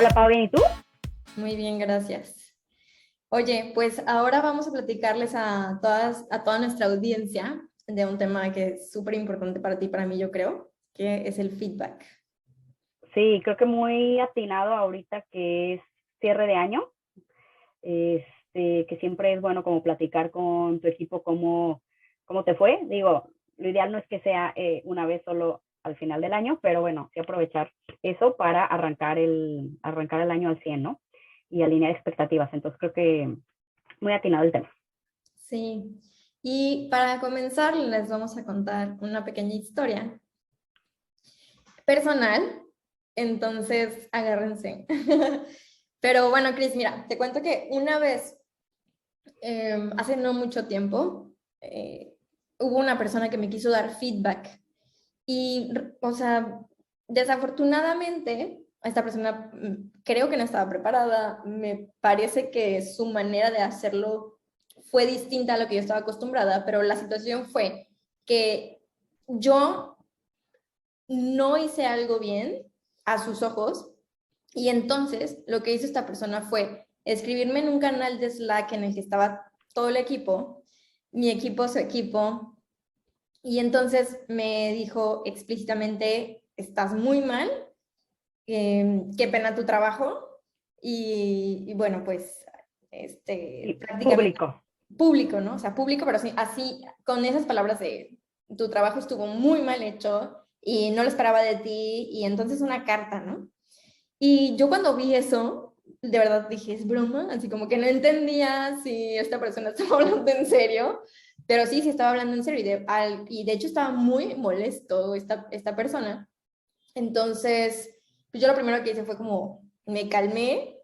Hola, Pau, ¿bien y tú? Muy bien, gracias. Oye, pues ahora vamos a platicarles a toda nuestra audiencia de un tema que es súper importante para ti y para mí, yo creo, que es el feedback. Sí, creo que muy atinado ahorita que es cierre de año, que siempre es bueno como platicar con tu equipo cómo te fue. Digo, lo ideal no es que sea una vez solo al final del año, pero bueno, sí aprovechar eso para arrancar el año al 100, ¿no? Y alinear expectativas. Entonces creo que muy atinado el tema. Sí, y para comenzar les vamos a contar una pequeña historia personal, entonces agárrense. Pero bueno, Cris, mira, te cuento que una vez, hace no mucho tiempo, hubo una persona que me quiso dar feedback. Y, o sea, desafortunadamente, esta persona creo que no estaba preparada. Me parece que su manera de hacerlo fue distinta a lo que yo estaba acostumbrada, pero la situación fue que yo no hice algo bien a sus ojos y entonces lo que hizo esta persona fue escribirme en un canal de Slack en el que estaba todo el equipo, mi equipo, su equipo, y entonces me dijo explícitamente, estás muy mal, qué pena tu trabajo. Y bueno, pues, Y prácticamente público. público, ¿no? O sea, público, pero así, con esas palabras de, tu trabajo estuvo muy mal hecho y no lo esperaba de ti, y entonces una carta, ¿no? Y yo cuando vi eso, de verdad dije, ¿es broma? Así como que no entendía si esta persona estaba hablando en serio, pero sí, sí estaba hablando en serio. Y de hecho estaba muy molesto esta persona. Entonces, pues yo lo primero que hice fue como, me calmé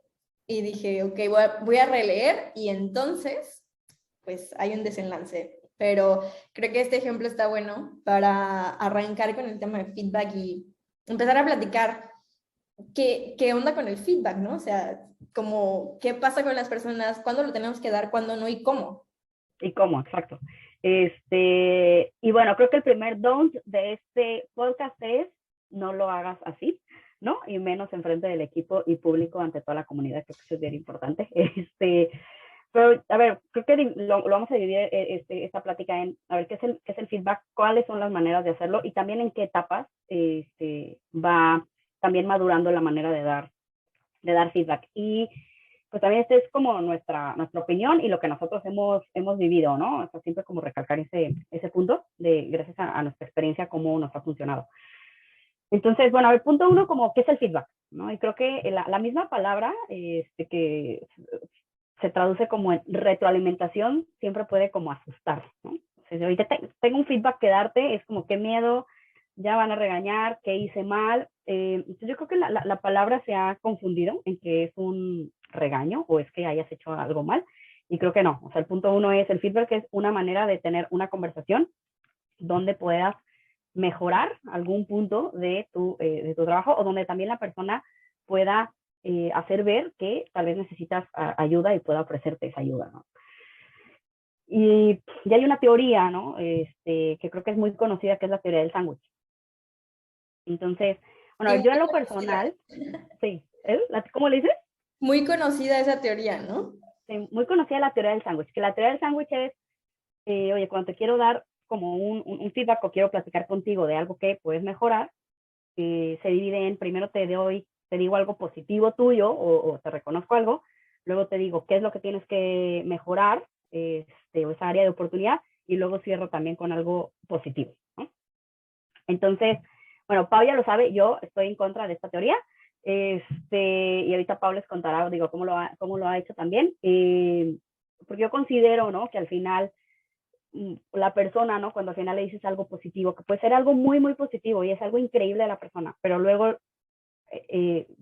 y dije, ok, voy a releer y entonces, pues hay un desenlace. Pero creo que este ejemplo está bueno para arrancar con el tema de feedback y empezar a platicar qué onda con el feedback, ¿no? O sea, como qué pasa con las personas, cuándo lo tenemos que dar, cuándo no y cómo. ¿Y cómo? Exacto. Y bueno, creo que el primer don't de este podcast es no lo hagas así, ¿no? Y menos enfrente del equipo y público ante toda la comunidad, creo que eso es bien importante. Pero, a ver, creo que lo vamos a dividir esta plática en, a ver, qué es el feedback, cuáles son las maneras de hacerlo y también en qué etapas va también madurando la manera de dar feedback. Y pues también esta es como nuestra opinión y lo que nosotros hemos vivido, ¿no? O sea, siempre como recalcar ese punto de gracias a nuestra experiencia, cómo nos ha funcionado. Entonces, bueno, a ver, punto uno, como, ¿qué es el feedback? ¿No? Y creo que la misma palabra que se traduce como en retroalimentación, siempre puede como asustar, ¿no? O sea, si ahorita tengo un feedback que darte, es como, qué miedo, ya van a regañar, qué hice mal. Entonces yo creo que la palabra se ha confundido en que es un regaño o es que hayas hecho algo mal, y creo que no. O sea, el punto uno es, el feedback es una manera de tener una conversación donde puedas mejorar algún punto de tu trabajo o donde también la persona pueda hacer ver que tal vez necesitas ayuda y pueda ofrecerte esa ayuda, ¿no? Y ya hay una teoría, ¿no? Que creo que es muy conocida, que es la teoría del sándwich. Entonces, bueno, Sí, yo muy en lo conocida, personal, sí, ¿cómo le dices? muy conocida esa teoría, ¿no? Sí, muy conocida la teoría del sándwich, que la teoría del sándwich es, oye, cuando te quiero dar como un feedback o quiero platicar contigo de algo que puedes mejorar, se divide en, primero te digo algo positivo tuyo o te reconozco algo, luego te digo qué es lo que tienes que mejorar, o esa área de oportunidad, y luego cierro también con algo positivo, ¿no? Entonces, bueno, Pau ya lo sabe, yo estoy en contra de esta teoría, y ahorita Pau les contará, digo, cómo lo ha hecho también, porque yo considero, ¿no? Que al final la persona, ¿no? Cuando al final le dices algo positivo, que puede ser algo muy, muy positivo y es algo increíble de la persona, pero luego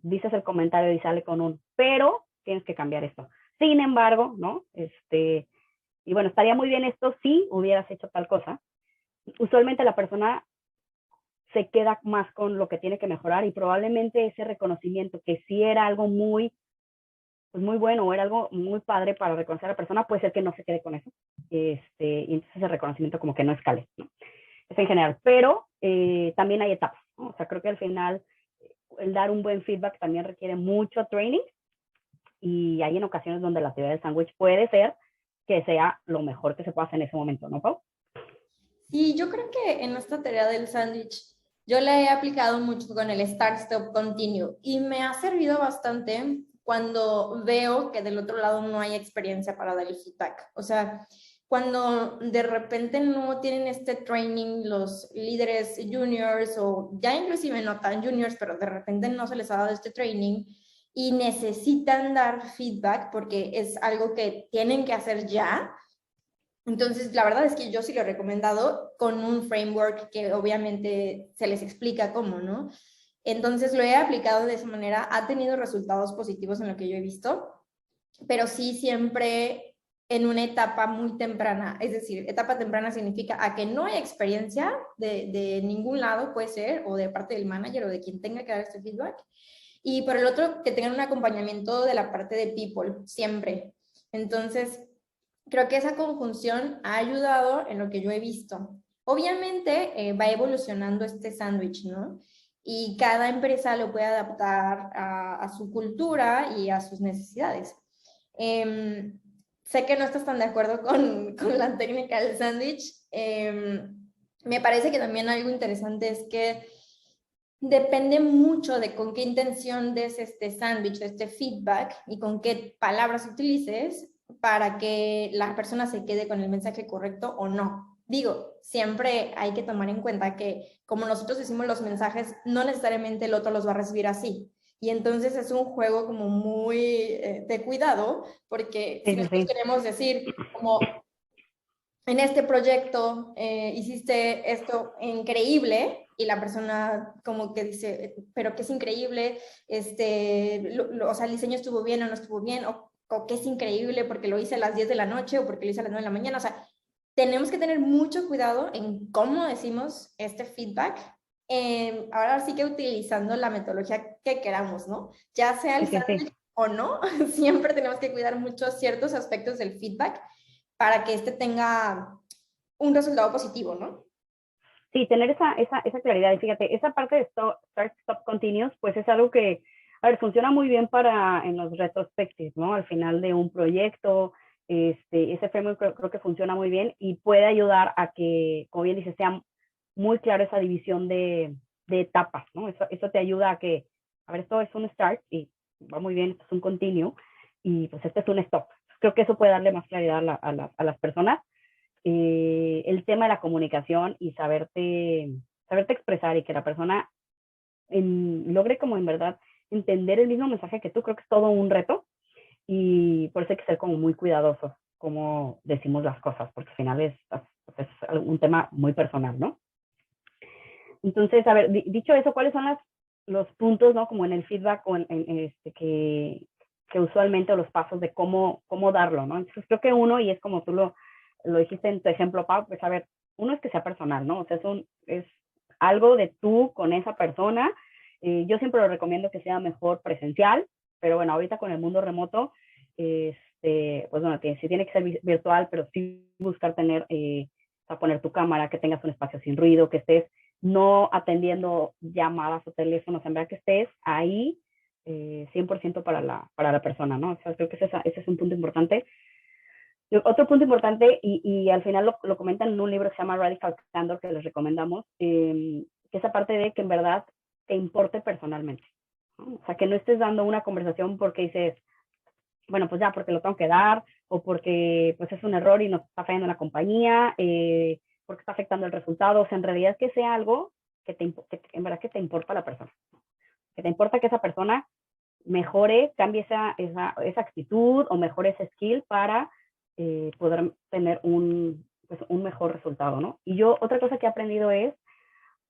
dices el comentario y sale con pero tienes que cambiar esto. Sin embargo, ¿no? Y bueno, estaría muy bien esto si hubieras hecho tal cosa. Usualmente la persona se queda más con lo que tiene que mejorar y probablemente ese reconocimiento que sí era algo muy, pues muy bueno o era algo muy padre para reconocer a la persona, puede ser que no se quede con eso. Y entonces el reconocimiento como que no escale, ¿no? Es en general, pero también hay etapas, ¿no? O sea, creo que al final el dar un buen feedback también requiere mucho training y hay en ocasiones donde la teoría del sándwich puede ser que sea lo mejor que se pueda hacer en ese momento, ¿no, Pau? Sí, yo creo que en esta tarea del sándwich yo la he aplicado mucho con el Start, Stop, Continue y me ha servido bastante cuando veo que del otro lado no hay experiencia para dar el feedback. O sea, cuando de repente no tienen este training los líderes juniors o ya inclusive no tan juniors, pero de repente no se les ha dado este training y necesitan dar feedback porque es algo que tienen que hacer ya. Entonces, la verdad es que yo sí lo he recomendado con un framework que obviamente se les explica cómo, ¿no? Entonces, lo he aplicado de esa manera, ha tenido resultados positivos en lo que yo he visto, pero sí siempre en una etapa muy temprana. Es decir, etapa temprana significa a que no hay experiencia de ningún lado, puede ser, o de parte del manager o de quien tenga que dar este feedback. Y por el otro, que tengan un acompañamiento de la parte de people, siempre. Entonces, creo que esa conjunción ha ayudado en lo que yo he visto. Obviamente va evolucionando este sándwich, ¿no? Y cada empresa lo puede adaptar a su cultura y a sus necesidades. Sé que no estás tan de acuerdo con la técnica del sándwich. Me parece que también algo interesante es que depende mucho de con qué intención des este sándwich, este feedback y con qué palabras utilices para que la persona se quede con el mensaje correcto o no. Digo, siempre hay que tomar en cuenta que como nosotros decimos los mensajes, no necesariamente el otro los va a recibir así. Y entonces es un juego como muy de cuidado, porque Sí, si sí, nosotros sí. queremos decir como en este proyecto hiciste esto increíble y la persona como que dice, pero que es increíble, o sea, el diseño estuvo bien o no estuvo bien, o que es increíble porque lo hice a las 10 de la noche o porque lo hice a las 9 de la mañana, o sea, tenemos que tener mucho cuidado en cómo decimos este feedback. Ahora sí que utilizando la metodología que queramos, ¿no? Ya sea el Sí, sí, sí. sándwich o no, siempre tenemos que cuidar mucho ciertos aspectos del feedback para que tenga un resultado positivo, ¿no? Sí, tener esa claridad. Y fíjate, esa parte de Start, Stop, Continuous, pues es algo que, a ver, funciona muy bien para en los retrospectives, ¿no? Al final de un proyecto, ese framework creo que funciona muy bien y puede ayudar a que, como bien dices, sea muy claro esa división de etapas, ¿no? Eso te ayuda a que, a ver, esto es un start y va muy bien, esto es un continue y pues este es un stop. Creo que eso puede darle más claridad a las personas. El tema de la comunicación y saberte expresar y que la persona logre como en verdad entender el mismo mensaje que tú, creo que es todo un reto y por eso hay que ser como muy cuidadosos como decimos las cosas, porque al final es un tema muy personal, ¿no? Entonces, a ver, dicho eso, ¿cuáles son los puntos, ¿no? Como en el feedback o que usualmente los pasos de cómo darlo, ¿no? Entonces creo que uno, y es como tú lo dijiste en tu ejemplo, Pau, pues a ver, uno es que sea personal, ¿no? O sea, es algo de tú con esa persona. Yo siempre lo recomiendo que sea mejor presencial, pero bueno, ahorita con el mundo remoto, pues bueno, sí tiene que ser virtual, pero sí buscar tener, a poner tu cámara, que tengas un espacio sin ruido, que estés no atendiendo llamadas o teléfonos, en verdad que estés ahí 100% para la persona, ¿no? O sea, creo que ese es un punto importante. Otro punto importante, y al final lo comentan en un libro que se llama Radical Candor, que les recomendamos, que esa parte de que en verdad te importe personalmente, ¿no? O sea, que no estés dando una conversación porque dices, bueno, pues ya, porque lo tengo que dar, o porque pues es un error y nos está fallando la compañía, porque está afectando el resultado. O sea, en realidad que sea algo que en verdad que te importa a la persona, que te importa que esa persona mejore, cambie esa actitud o mejore ese skill para poder tener pues, un mejor resultado, ¿no? Y yo otra cosa que he aprendido es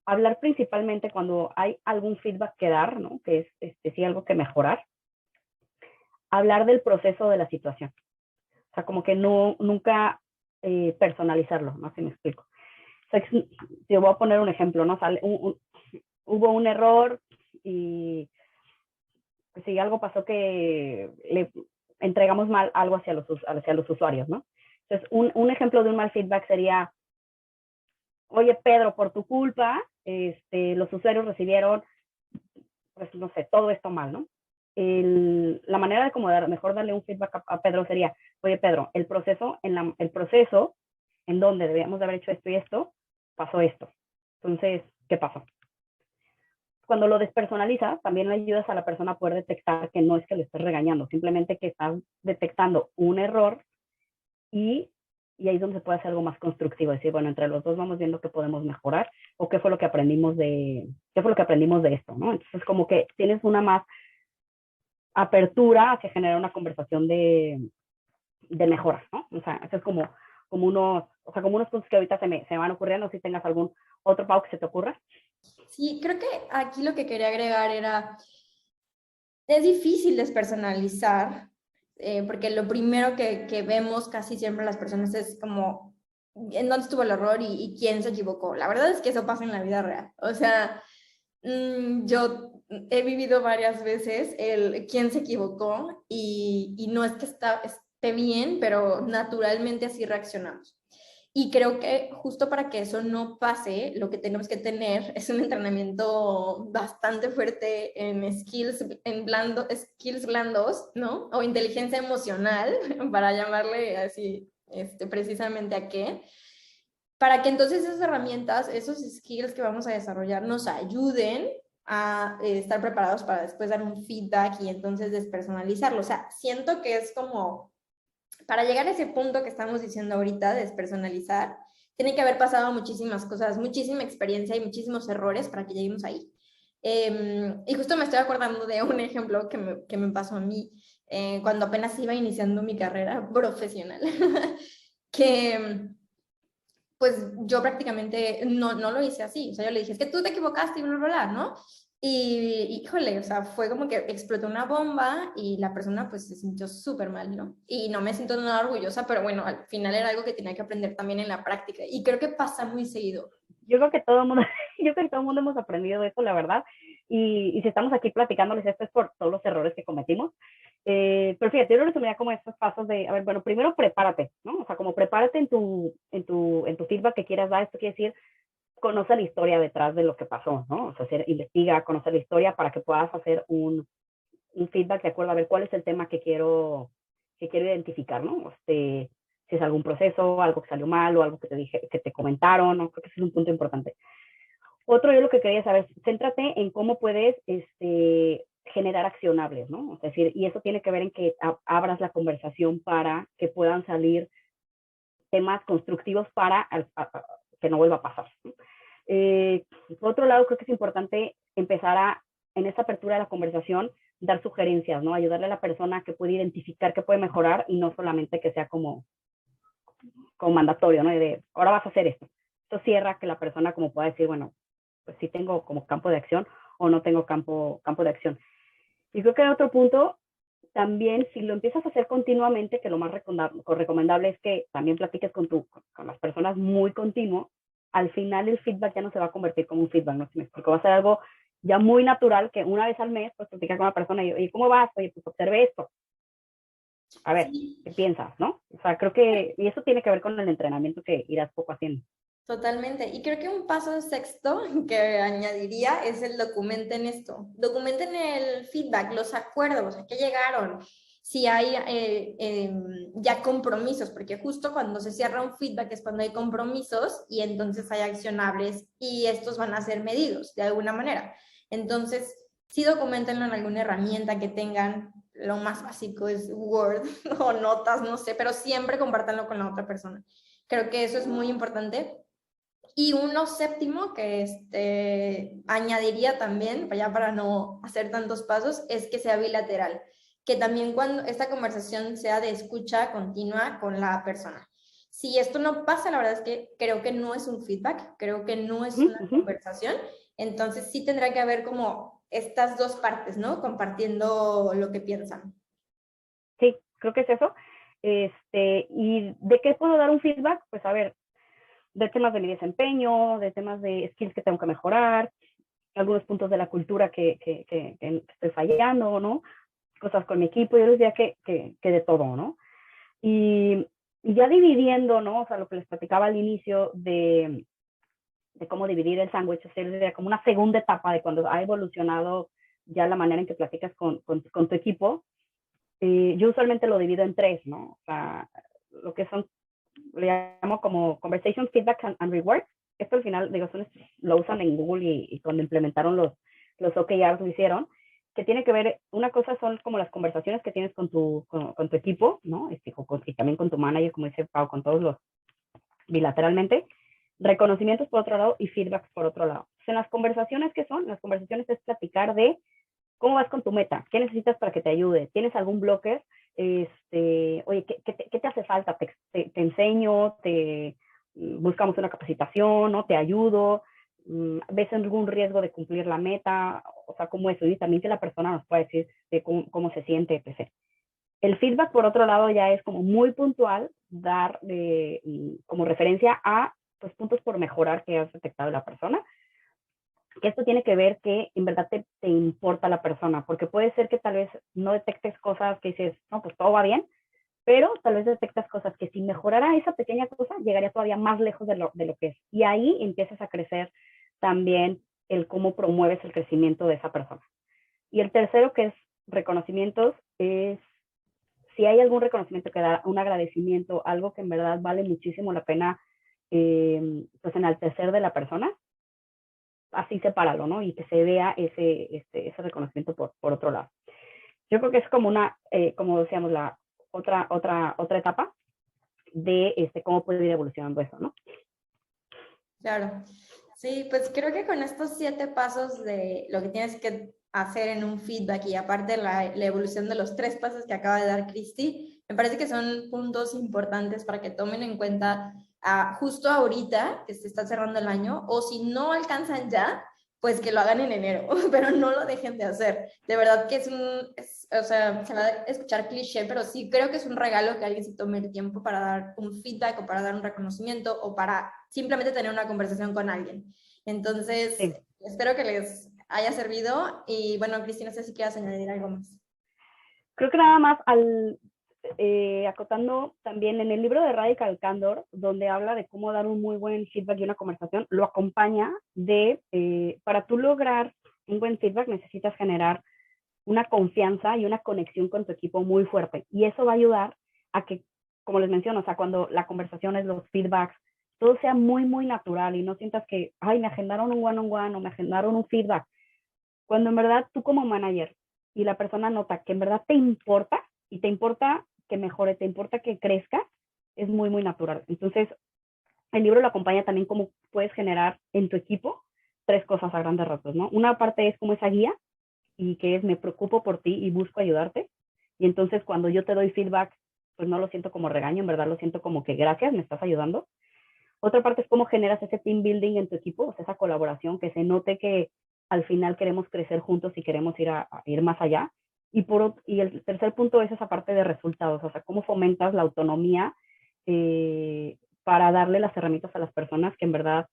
hablar principalmente cuando hay algún feedback que dar, ¿no? Que es sí algo que mejorar, hablar del proceso de la situación. O sea, como que nunca personalizarlo, no sé si me explico. O sea, te voy a poner un ejemplo, ¿no? Hubo un error y pues, si algo pasó que le entregamos mal algo hacia los usuarios, ¿no? Entonces, un ejemplo de un mal feedback sería, oye, Pedro, por tu culpa, los usuarios recibieron pues no sé, todo esto mal, ¿no? La manera de como mejor darle un feedback a Pedro sería, oye Pedro, el proceso en donde debíamos de haber hecho esto y esto, pasó esto. Entonces, ¿qué pasó? Cuando lo despersonalizas, también le ayudas a la persona a poder detectar que no es que le estés regañando, simplemente que estás detectando un error y ahí es donde se puede hacer algo más constructivo, decir, bueno, entre los dos vamos viendo qué podemos mejorar o qué fue lo que aprendimos de esto, ¿no? Entonces, como que tienes una más apertura hacia generar una conversación de mejora, ¿no? O sea, eso es como unos puntos que ahorita se van ocurriendo, no sé si tengas algún otro, Pau, que se te ocurra. Sí, creo que aquí lo que quería agregar era, es difícil despersonalizar, porque lo primero que vemos casi siempre las personas es como, ¿en dónde estuvo el error y quién se equivocó? La verdad es que eso pasa en la vida real. O sea, yo he vivido varias veces el quién se equivocó y no es que esté bien, pero naturalmente así reaccionamos. Y creo que justo para que eso no pase, lo que tenemos que tener es un entrenamiento bastante fuerte en skills blandos, ¿no? O inteligencia emocional, para llamarle así, precisamente a qué. Para que entonces esas herramientas, esos skills que vamos a desarrollar nos ayuden a estar preparados para después dar un feedback y entonces despersonalizarlo. O sea, siento que es como para llegar a ese punto que estamos diciendo ahorita, despersonalizar, tiene que haber pasado muchísimas cosas, muchísima experiencia y muchísimos errores para que lleguemos ahí. Y justo me estoy acordando de un ejemplo que me pasó a mí cuando apenas iba iniciando mi carrera profesional, que pues yo prácticamente no lo hice así. O sea, yo le dije, es que tú te equivocaste y bla, bla, bla, ¿no? Y híjole, o sea, fue como que explotó una bomba y la persona pues se sintió súper mal, ¿no? Y no me siento nada orgullosa, pero bueno, al final era algo que tenía que aprender también en la práctica. Y creo que pasa muy seguido. Yo creo que todo el mundo, yo creo que todo el mundo hemos aprendido de eso, la verdad. Y si estamos aquí platicándoles esto es por todos los errores que cometimos. Pero fíjate, yo lo resumiría como estos pasos de, a ver, bueno, primero prepárate, ¿no? O sea, como prepárate en tu feedback que quieras dar. Esto quiere decir, conoce la historia detrás de lo que pasó, ¿no? O sea, investiga, conoce la historia para que puedas hacer un feedback de acuerdo a ver cuál es el tema que quiero identificar, ¿no? Si es algún proceso, algo que salió mal o algo que te comentaron, ¿no? Creo que ese es un punto importante. Otro, yo lo que quería saber, céntrate en cómo puedes generar accionables, ¿no? Es decir, y eso tiene que ver en que abras la conversación para que puedan salir temas constructivos para que no vuelva a pasar, ¿no? Por otro lado, creo que es importante empezar en esta apertura de la conversación, dar sugerencias, ¿no? Ayudarle a la persona que puede identificar que puede mejorar y no solamente que sea como mandatorio, ¿no? De, ahora vas a hacer esto. Esto cierra que la persona como pueda decir, bueno, pues sí tengo como campo de acción o no tengo campo de acción. Y creo que hay otro punto, también si lo empiezas a hacer continuamente, que lo más recomendable es que también platiques con las personas muy continuo, al final el feedback ya no se va a convertir como un feedback, ¿no? Porque va a ser algo ya muy natural que una vez al mes, pues platicar con la persona y, oye, ¿cómo vas? Oye, pues observe esto. A ver, Sí. ¿qué piensas, no? O sea, creo que, y eso tiene que ver con el entrenamiento que irás poco haciendo. Totalmente. Y creo que un paso sexto que añadiría es el documenten esto. Documenten el feedback, los acuerdos, a qué llegaron, si hay ya compromisos, porque justo cuando se cierra un feedback es cuando hay compromisos y entonces hay accionables y estos van a ser medidos de alguna manera. Entonces, sí documentenlo en alguna herramienta que tengan. Lo más básico es Word o notas, no sé, pero siempre compártanlo con la otra persona. Creo que eso es muy importante. Y uno séptimo que añadiría también, ya para no hacer tantos pasos, es que sea bilateral, que también cuando esta conversación sea de escucha continua con la persona. Si esto no pasa, la verdad es que creo que no es un feedback, creo que no es una conversación, entonces sí tendrá que haber como estas dos partes, ¿no? Compartiendo lo que piensan. Sí, creo que es eso. ¿Y de qué puedo dar un feedback? Pues a ver, de temas de mi desempeño, de temas de skills que tengo que mejorar, algunos puntos de la cultura que estoy fallando, ¿no? Cosas con mi equipo, yo les diría que de todo, ¿no? Y ya dividiendo, ¿no? O sea, lo que les platicaba al inicio de cómo dividir el sándwich, o sea, como una segunda etapa de cuando ha evolucionado ya la manera en que platicas con tu equipo, yo usualmente lo divido en tres, ¿no? O sea, lo que son, le llamo como conversation, feedback and rewards. Esto al final, digo, lo usan en Google y cuando implementaron los OKRs lo hicieron, que tiene que ver, una cosa son como las conversaciones que tienes con tu equipo, ¿no? Y también con tu manager, como dice Pau, con todos los bilateralmente, reconocimientos por otro lado y feedbacks por otro lado. Entonces, en las conversaciones, ¿qué son? Las conversaciones es platicar de cómo vas con tu meta, qué necesitas para que te ayude, tienes algún bloque, oye, ¿qué te hace falta? Te enseño, buscamos una capacitación, ¿no? Te ayudo, ves algún riesgo de cumplir la meta, o sea, cómo eso, y también que la persona nos pueda decir de cómo se siente, etc. El feedback, por otro lado, ya es como muy puntual, dar como referencia a pues, puntos por mejorar que has detectado la persona. Que esto tiene que ver que en verdad te importa la persona, porque puede ser que tal vez no detectes cosas que dices, no, pues todo va bien, pero tal vez detectas cosas que si mejorara esa pequeña cosa, llegaría todavía más lejos de lo que es. Y ahí empiezas a crecer también el cómo promueves el crecimiento de esa persona. Y el tercero, que es reconocimientos, es si hay algún reconocimiento que da, un agradecimiento, algo que en verdad vale muchísimo la pena pues enaltecer de la persona, así sepáralo, ¿no? Y que se vea ese reconocimiento por otro lado. Yo creo que es como como decíamos, la otra etapa de cómo puede ir evolucionando eso, ¿no? Claro. Sí, pues creo que con estos 7 pasos de lo que tienes que hacer en un feedback y aparte la evolución de los 3 pasos que acaba de dar Cristi, me parece que son puntos importantes para que tomen en cuenta justo ahorita que se está cerrando el año, o si no alcanzan ya, pues que lo hagan en enero, pero no lo dejen de hacer. De verdad que o sea, se va a escuchar cliché, pero sí creo que es un regalo que alguien se tome el tiempo para dar un feedback o para dar un reconocimiento o para simplemente tener una conversación con alguien. Entonces, sí, espero que les haya servido y bueno, Cristina, no sé si quieras añadir algo más. Creo que nada más acotando también en el libro de Radical Candor, donde habla de cómo dar un muy buen feedback y una conversación, lo acompaña para tú lograr un buen feedback necesitas generar una confianza y una conexión con tu equipo muy fuerte. Y eso va a ayudar a que, como les menciono, o sea, cuando la conversación es los feedbacks, todo sea muy, muy natural y no sientas que, ay, me agendaron un one-on-one o me agendaron un feedback. Cuando en verdad tú como manager y la persona nota que en verdad te importa y te importa que mejore, te importa que crezca, es muy, muy natural. Entonces, el libro lo acompaña también cómo puedes generar en tu equipo 3 cosas a grandes rasgos, ¿no? Una parte es como esa guía y que es me preocupo por ti y busco ayudarte. Y entonces cuando yo te doy feedback, pues no lo siento como regaño, en verdad lo siento como que gracias, me estás ayudando. Otra parte es cómo generas ese team building en tu equipo, o sea, esa colaboración, que se note que al final queremos crecer juntos y queremos ir más allá. Y el tercer punto es esa parte de resultados, o sea, cómo fomentas la autonomía para darle las herramientas a las personas que en verdad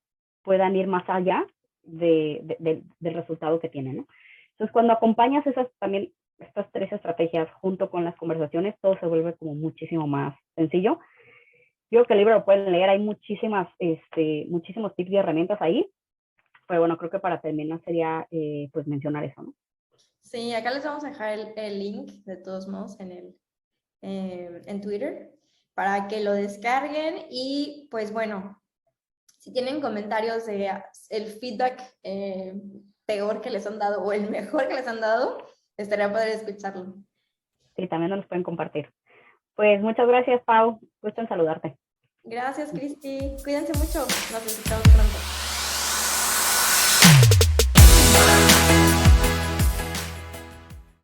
puedan ir más allá del resultado que tienen, ¿no? Entonces, cuando acompañas también estas 3 estrategias junto con las conversaciones, todo se vuelve como muchísimo más sencillo. Yo creo que el libro lo pueden leer, hay muchísimos tips y herramientas ahí, pero bueno, creo que para terminar sería pues mencionar eso, ¿no? Sí, acá les vamos a dejar el link de todos modos en Twitter para que lo descarguen y pues bueno, si tienen comentarios de el feedback peor que les han dado o el mejor que les han dado, estaría poder escucharlo. Sí, también nos los pueden compartir. Pues muchas gracias, Pau. Gusto en saludarte. Gracias, Cristi. Cuídense mucho. Nos escuchamos pronto.